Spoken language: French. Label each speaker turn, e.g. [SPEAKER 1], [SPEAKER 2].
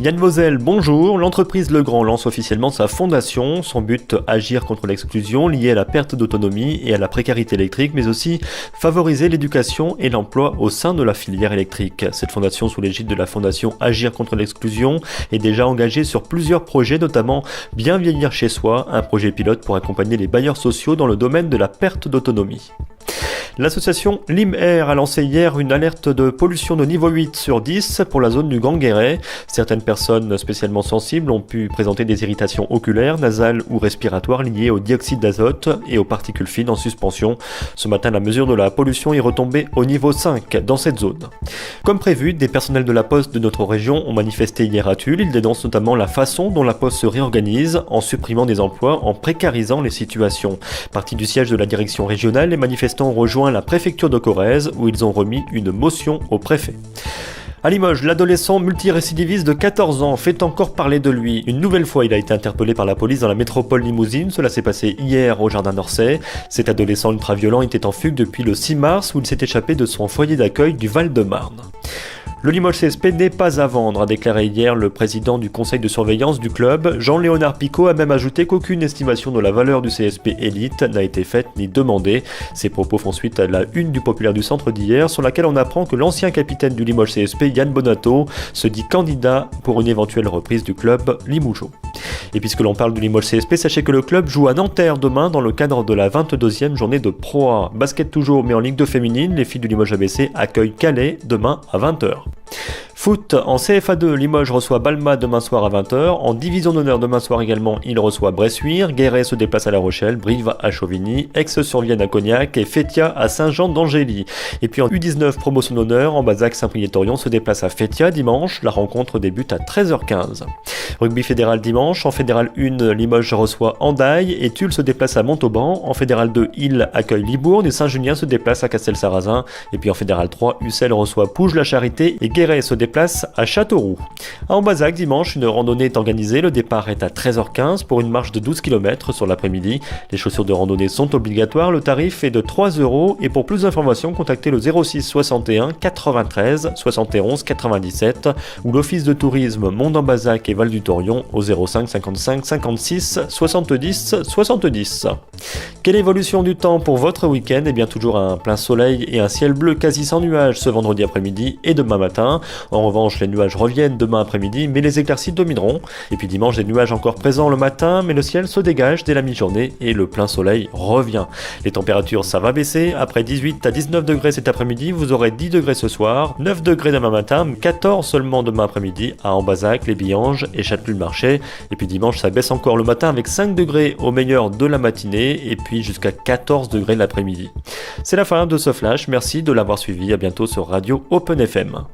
[SPEAKER 1] Yann Vauzel, bonjour. L'entreprise Legrand lance officiellement sa fondation. Son but, agir contre l'exclusion liée à la perte d'autonomie et à la précarité électrique, mais aussi favoriser l'éducation et l'emploi au sein de la filière électrique. Cette fondation, sous l'égide de la fondation Agir contre l'exclusion, est déjà engagée sur plusieurs projets, notamment Bien vieillir chez soi, un projet pilote pour accompagner les bailleurs sociaux dans le domaine de la perte d'autonomie. L'association Lim-Air a lancé hier une alerte de pollution de niveau 8 sur 10 pour la zone du Grand Guéret. Certaines personnes spécialement sensibles ont pu présenter des irritations oculaires, nasales ou respiratoires liées au dioxyde d'azote et aux particules fines en suspension. Ce matin, la mesure de la pollution est retombée au niveau 5 dans cette zone. Comme prévu, des personnels de la Poste de notre région ont manifesté hier à Tulle. Ils dénoncent notamment la façon dont la Poste se réorganise en supprimant des emplois, en précarisant les situations. Partis du siège de la direction régionale, les manifestants ont rejoint la préfecture de Corrèze où ils ont remis une motion au préfet. À Limoges, l'adolescent multirécidiviste de 14 ans fait encore parler de lui. Une nouvelle fois, il a été interpellé par la police dans la métropole limousine. Cela s'est passé hier au jardin d'Orsay. Cet adolescent ultra-violent était en fugue depuis le 6 mars où il s'est échappé de son foyer d'accueil du Val-de-Marne. Le Limoges CSP n'est pas à vendre, a déclaré hier le président du conseil de surveillance du club. Jean-Léonard Picot a même ajouté qu'aucune estimation de la valeur du CSP Élite n'a été faite ni demandée. Ces propos font suite à la une du Populaire du Centre d'hier, sur laquelle on apprend que l'ancien capitaine du Limoges CSP, Yann Bonato, se dit candidat pour une éventuelle reprise du club limougeaud. Et puisque l'on parle du Limoges CSP, sachez que le club joue à Nanterre demain dans le cadre de la 22e journée de Pro A. Basket toujours, mais en Ligue 2 féminine, les filles du Limoges ABC accueillent Calais demain à 20h. Foot, en CFA2, Limoges reçoit Balma demain soir à 20h. En division d'honneur demain soir également, il reçoit Bressuire. Guéret se déplace à La Rochelle, Brive à Chauvigny, Aix-sur-Vienne à Cognac et Fétia à Saint-Jean-d'Angély. Et puis en U19 promotion d'honneur, en Bazac Saint-Priest-Orion se déplace à Fétia dimanche. La rencontre débute à 13h15. Rugby fédéral dimanche, en fédéral 1, Limoges reçoit Andaille et Tulle se déplace à Montauban. En fédéral 2, Île accueille Libourne et Saint-Junien se déplace à Castel-Sarrazin. Et puis en fédéral 3, Ussel reçoit Pouge-la-Charité et Guéret se déplace à Châteauroux. À Ambazac, dimanche, une randonnée est organisée. Le départ est à 13h15 pour une marche de 12 km sur l'après-midi. Les chaussures de randonnée sont obligatoires. Le tarif est de 3 € et pour plus d'informations, contactez le 06 61 93 71 97 ou l'Office de tourisme Mont-d'Ambazac et Val-du-Thorion au 05 55 56 70 70. Quelle évolution du temps pour votre week-end? Eh bien, toujours un plein soleil et un ciel bleu quasi sans nuages ce vendredi après-midi et demain matin. En revanche, les nuages reviennent demain après-midi, mais les éclaircies domineront. Et puis dimanche, des nuages encore présents le matin, mais le ciel se dégage dès la mi-journée et le plein soleil revient. Les températures, ça va baisser. Après 18 à 19 degrés cet après-midi, vous aurez 10 degrés ce soir, 9 degrés demain matin, 14 seulement demain après-midi à Ambazac, les Billanges et Châtelules-Marchais. Et puis dimanche, ça baisse encore le matin avec 5 degrés au meilleur de la matinée et puis jusqu'à 14 degrés l'après-midi. C'est la fin de ce flash. Merci de l'avoir suivi. À bientôt sur Radio Open FM.